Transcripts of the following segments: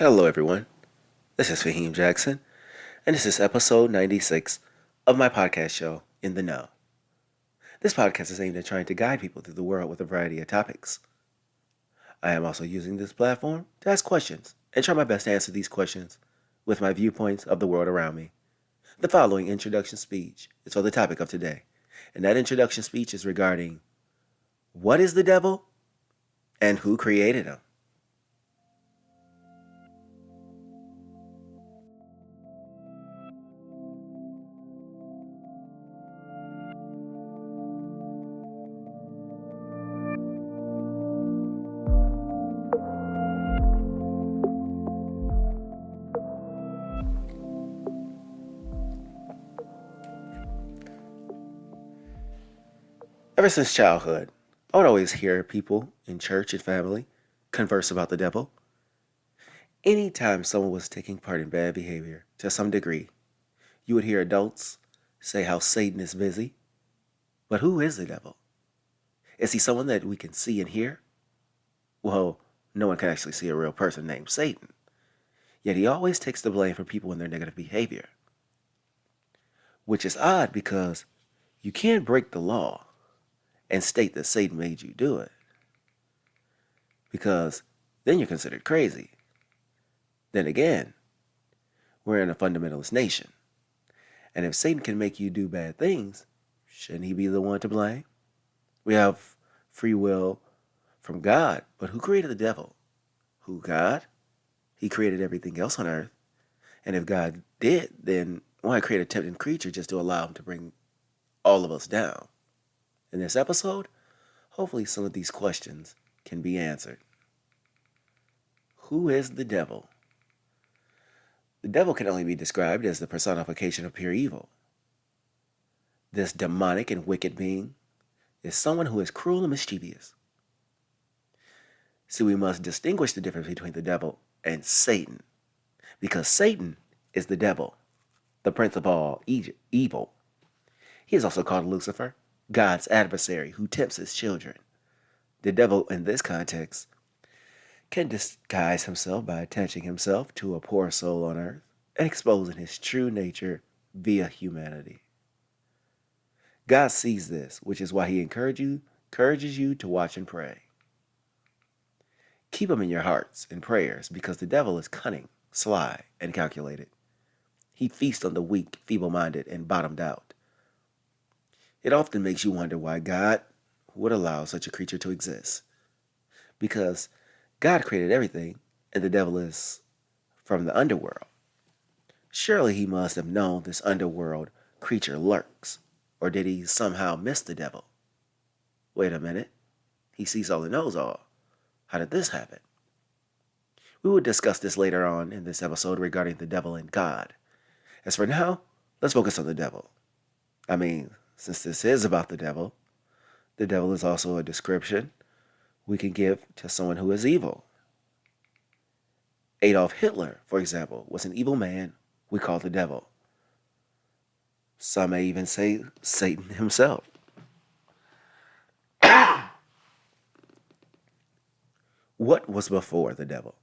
Hello, everyone. This is Faheem Jackson, and this is episode 96 of my podcast show, In the Know. This podcast is aimed at trying to guide people through the world with a variety of topics. I am also using this platform to ask questions and try my best to answer these questions with my viewpoints of the world around me. The following introduction speech is for the topic of today, and that introduction speech is regarding what is the devil and who created him. Ever since childhood, I would always hear people in church and family converse about the devil. Anytime someone was taking part in bad behavior to some degree, you would hear adults say how Satan is busy. But who is the devil? Is he someone that we can see and hear? Well, no one can actually see a real person named Satan. Yet he always takes the blame for people and their negative behavior. Which is odd because you can't break the law and state that Satan made you do it. Because then you're considered crazy. Then again, we're in a fundamentalist nation. And if Satan can make you do bad things, shouldn't he be the one to blame? We have free will from God, but who created the devil? Who, God? He created everything else on earth. And if God did, then why create a tempting creature just to allow him to bring all of us down? In this episode, hopefully some of these questions can be answered. Who is the devil? The devil can only be described as the personification of pure evil. This demonic and wicked being is someone who is cruel and mischievous. See, we must distinguish the difference between the devil and Satan, because Satan is the devil, the prince of all evil. He is also called Lucifer, God's adversary who tempts his children. The devil, in this context, can disguise himself by attaching himself to a poor soul on earth and exposing his true nature via humanity. God sees this, which is why he encourages you to watch and pray. Keep him in your hearts and prayers because the devil is cunning, sly, and calculated. He feasts on the weak, feeble-minded, and bottomed out. It often makes you wonder why God would allow such a creature to exist. Because God created everything, and the devil is from the underworld. Surely he must have known this underworld creature lurks, or did he somehow miss the devil? Wait a minute. He sees all and knows all. How did this happen? We will discuss this later on in this episode regarding the devil and God. As for now, let's focus on the devil. Since this is about the devil is also a description we can give to someone who is evil. Adolf Hitler, for example, was an evil man we call the devil. Some may even say Satan himself. What was before the devil?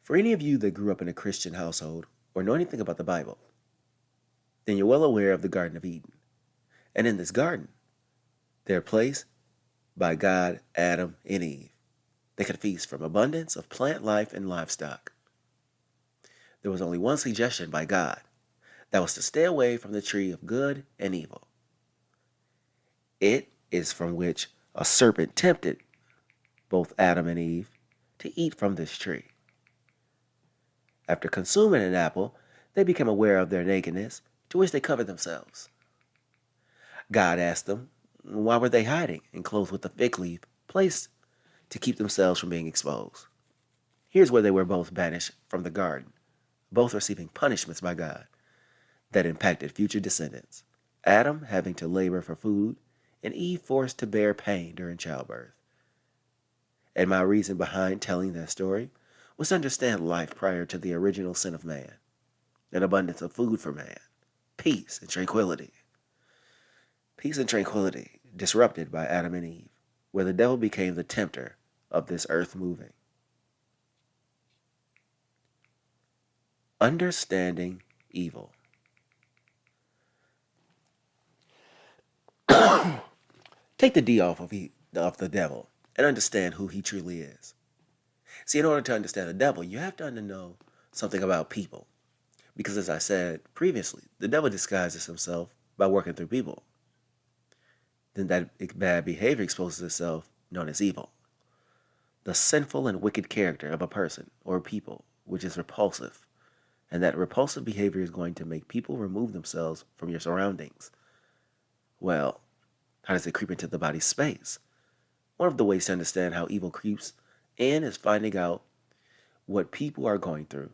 For any of you that grew up in a Christian household or know anything about the Bible, then you're well aware of the Garden of Eden. And in this garden, they're placed by God, Adam, and Eve. They could feast from abundance of plant life and livestock. There was only one suggestion by God. That was to stay away from the tree of good and evil. It is from which a serpent tempted both Adam and Eve to eat from this tree. After consuming an apple, they became aware of their nakedness, to which they covered themselves. God asked them, why were they hiding and clothed with a fig leaf placed to keep themselves from being exposed? Here's where they were both banished from the garden, both receiving punishments by God that impacted future descendants. Adam having to labor for food, and Eve forced to bear pain during childbirth. And my reason behind telling that story was to understand life prior to the original sin of man, an abundance of food for man, peace and tranquility. Peace and tranquility disrupted by Adam and Eve, where the devil became the tempter of this earth moving. understanding evil. Take the D off of the devil and understand who he truly is. See, in order to understand the devil, you have to know something about people. Because as I said previously, the devil disguises himself by working through people. Then that bad behavior exposes itself, known as evil. The sinful and wicked character of a person or people, which is repulsive. And that repulsive behavior is going to make people remove themselves from your surroundings. Well, how does it creep into the body's space? One of the ways to understand how evil creeps in is finding out what people are going through.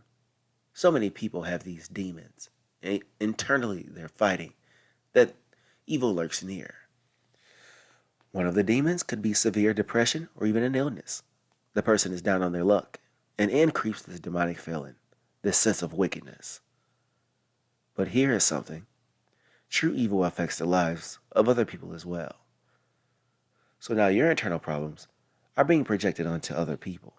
So many people have these demons. And internally, they're fighting that evil lurks near. One of the demons could be severe depression or even an illness. The person is down on their luck, and in creeps this demonic feeling, this sense of wickedness. But here is something. True evil affects the lives of other people as well. So now your internal problems are being projected onto other people.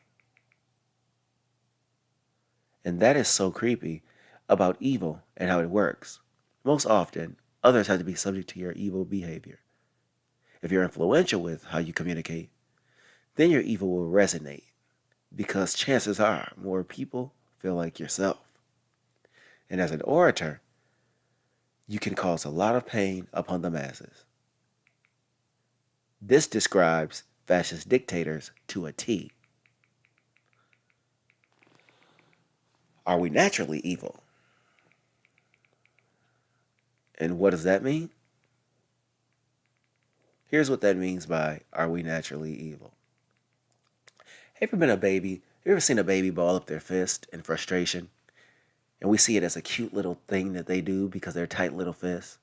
And that is so creepy about evil and how it works. Most often, others have to be subject to your evil behavior. If you're influential with how you communicate, then your evil will resonate because chances are more people feel like yourself. And as an orator, you can cause a lot of pain upon the masses. This describes fascist dictators to a T. Are we naturally evil? And what does that mean? Here's what that means by are we naturally evil? Have you ever been a baby? Have you ever seen a baby ball up their fist in frustration? And we see it as a cute little thing that they do because they're tight little fists.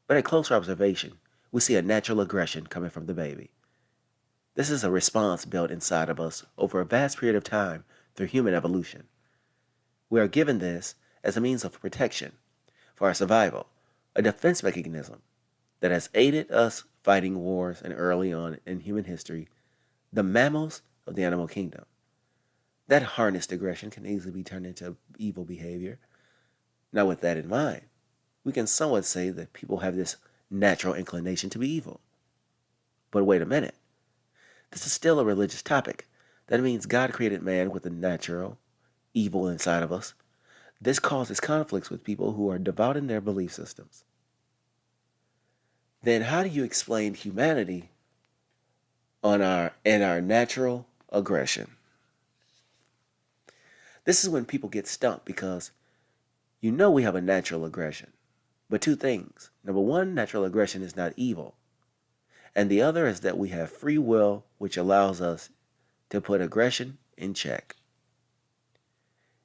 But at closer observation, we see a natural aggression coming from the baby. This is a response built inside of us over a vast period of time through human evolution. We are given this as a means of protection for our survival, a defense mechanism that has aided us fighting wars and early on in human history, the mammals of the animal kingdom. That harnessed aggression can easily be turned into evil behavior. Now, with that in mind, we can somewhat say that people have this natural inclination to be evil. But wait a minute. This is still a religious topic. That means God created man with a natural evil inside of us. This causes conflicts with people who are devout in their belief systems. Then how do you explain humanity and our natural aggression? This is when people get stumped because you know we have a natural aggression. But two things. Number one, natural aggression is not evil. And the other is that we have free will, which allows us to put aggression in check.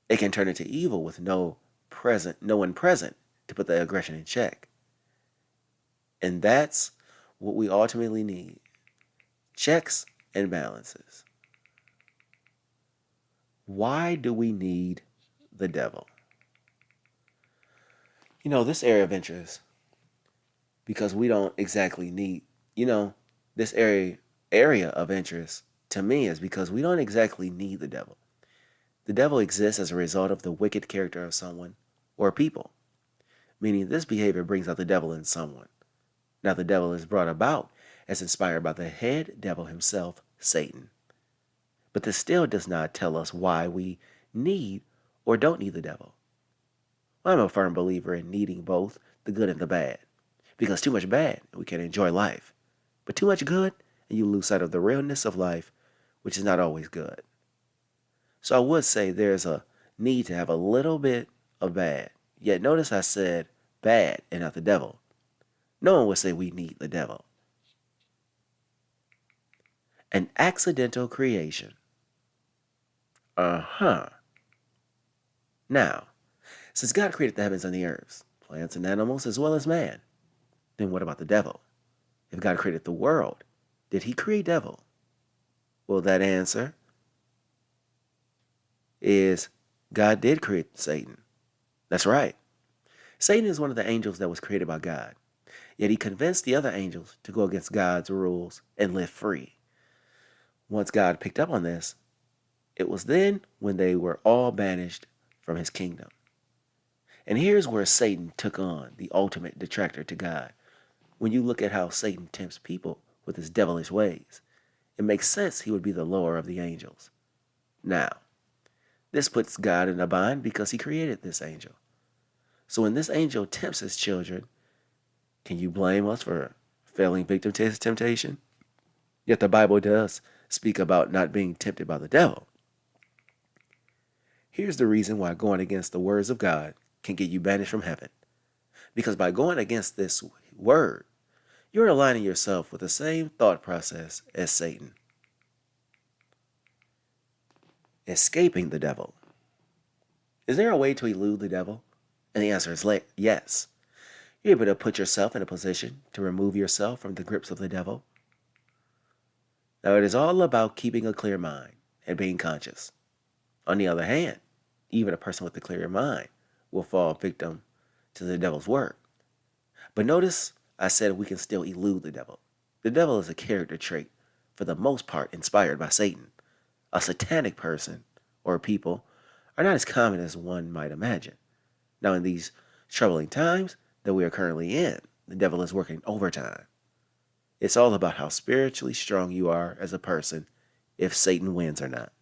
It can turn into evil with no one present to put the aggression in check. And that's what we ultimately need. Checks and balances. Why do we need the devil? This area of interest, because we don't exactly need, this area of interest to me is because we don't exactly need the devil. The devil exists as a result of the wicked character of someone or people, meaning this behavior brings out the devil in someone. Now, the devil is brought about as inspired by the head devil himself, Satan. But this still does not tell us why we need or don't need the devil. I'm a firm believer in needing both the good and the bad, because too much bad, we can enjoy life, but too much good, and you lose sight of the realness of life, which is not always good. So I would say there's a need to have a little bit of bad. Yet notice I said bad and not the devil. No one would say we need the devil. An accidental creation. Now, since God created the heavens and the earth, plants and animals as well as man, then what about the devil? If God created the world, did he create devil? Well, that answer is God did create Satan. That's right. Satan is one of the angels that was created by God. Yet he convinced the other angels to go against God's rules and live free. Once God picked up on this, it was then when they were all banished from his kingdom. And here's where Satan took on the ultimate detractor to God. When you look at how Satan tempts people with his devilish ways, it makes sense he would be the lower of the angels. Now, this puts God in a bind because he created this angel. So when this angel tempts his children, can you blame us for falling victim to his temptation? Yet the Bible does speak about not being tempted by the devil. Here's the reason why going against the words of God can get you banished from heaven. Because by going against this word, you're aligning yourself with the same thought process as Satan. Escaping the devil. Is there a way to elude the devil? And the answer is yes. You're able to put yourself in a position to remove yourself from the grips of the devil. Now, it is all about keeping a clear mind and being conscious. On the other hand, even a person with a clear mind will fall victim to the devil's work. But notice I said we can still elude the devil. The devil is a character trait, for the most part inspired by Satan. A satanic person or people are not as common as one might imagine. Now, in these troubling times that we are currently in, the devil is working overtime. It's all about how spiritually strong you are as a person, if Satan wins or not.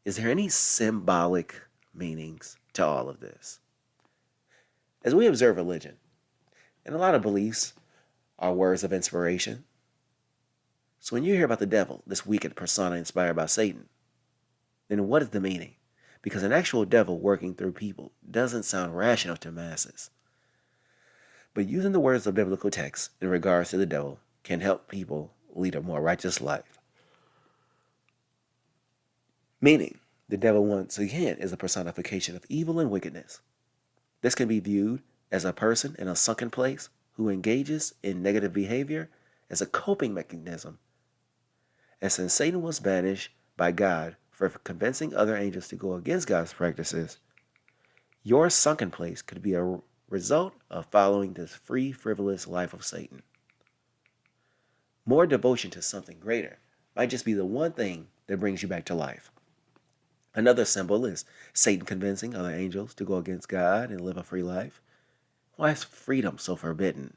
Is there any symbolic meanings to all of this? As we observe religion, and a lot of beliefs are words of inspiration. So when you hear about the devil, this wicked persona inspired by Satan, then what is the meaning? Because an actual devil working through people doesn't sound rational to masses. But using the words of biblical texts in regards to the devil can help people lead a more righteous life. Meaning, the devil once again is a personification of evil and wickedness. This can be viewed as a person in a sunken place who engages in negative behavior as a coping mechanism. And since Satan was banished by God for convincing other angels to go against God's practices, your sunken place could be a result of following this free, frivolous life of Satan. More devotion to something greater might just be the one thing that brings you back to life. Another symbol is Satan convincing other angels to go against God and live a free life. Why is freedom so forbidden?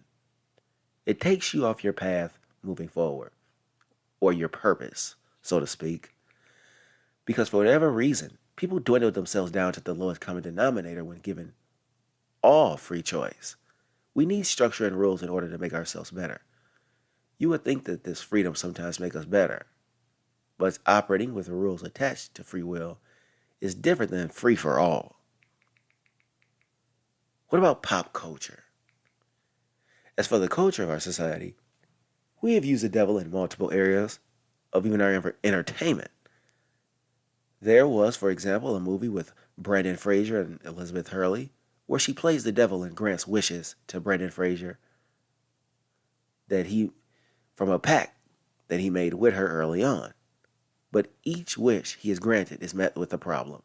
It takes you off your path moving forward, or your purpose, so to speak. Because for whatever reason, people dwindle themselves down to the lowest common denominator when given all free choice. We need structure and rules in order to make ourselves better. You would think that this freedom sometimes makes us better, but operating with the rules attached to free will is different than free for all. What about pop culture? As for the culture of our society, we have used the devil in multiple areas of even our entertainment. There was, for example, a movie with Brendan Fraser and Elizabeth Hurley, where she plays the devil and grants wishes to Brendan Fraser from a pact that he made with her early on. But each wish he is granted is met with a problem.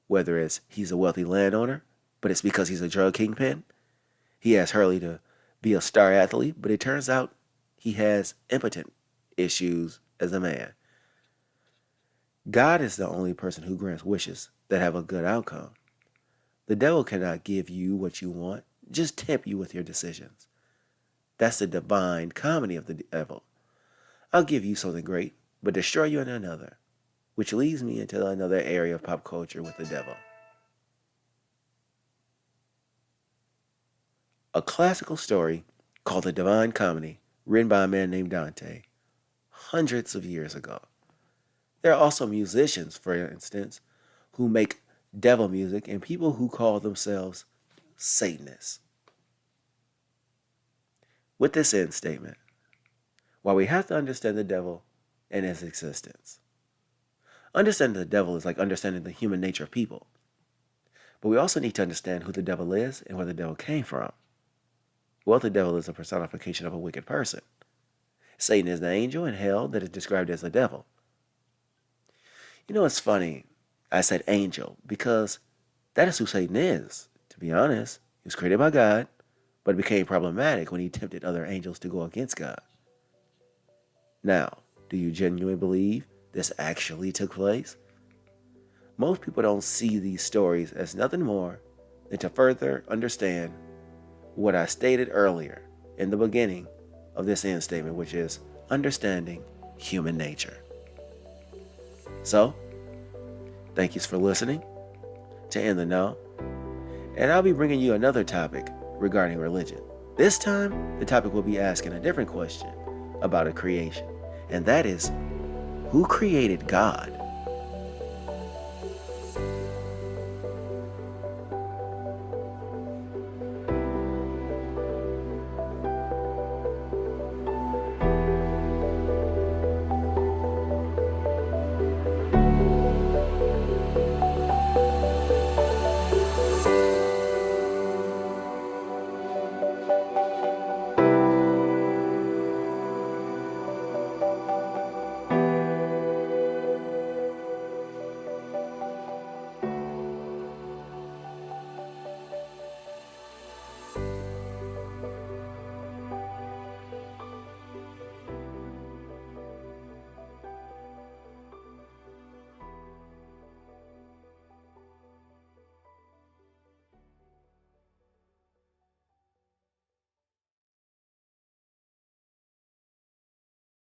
Whether it's he's a wealthy landowner, but it's because he's a drug kingpin. He asks Hurley to be a star athlete, but it turns out he has impotent issues as a man. God is the only person who grants wishes that have a good outcome. The devil cannot give you what you want, just tempt you with your decisions. That's the divine comedy of the devil. I'll give you something great, but destroy you in another, which leads me into another area of pop culture with the devil. A classical story called The Divine Comedy, written by a man named Dante, hundreds of years ago. There are also musicians, for instance, who make devil music and people who call themselves Satanists. With this end statement, while we have to understand the devil and his existence, understanding the devil is like understanding the human nature of people. But we also need to understand who the devil is and where the devil came from. Well, the devil is a personification of a wicked person. Satan is the angel in hell that is described as a devil. You know, it's funny, I said angel, because that is who Satan is. To be honest, he was created by God, but it became problematic when he tempted other angels to go against God. Now, do you genuinely believe this actually took place? Most people don't see these stories as nothing more than to further understand what I stated earlier in the beginning of this end statement, which is understanding human nature. So, thank you for listening to In the Know, and I'll be bringing you another topic regarding religion. This time, the topic will be asking a different question about a creation, and that is, who created God?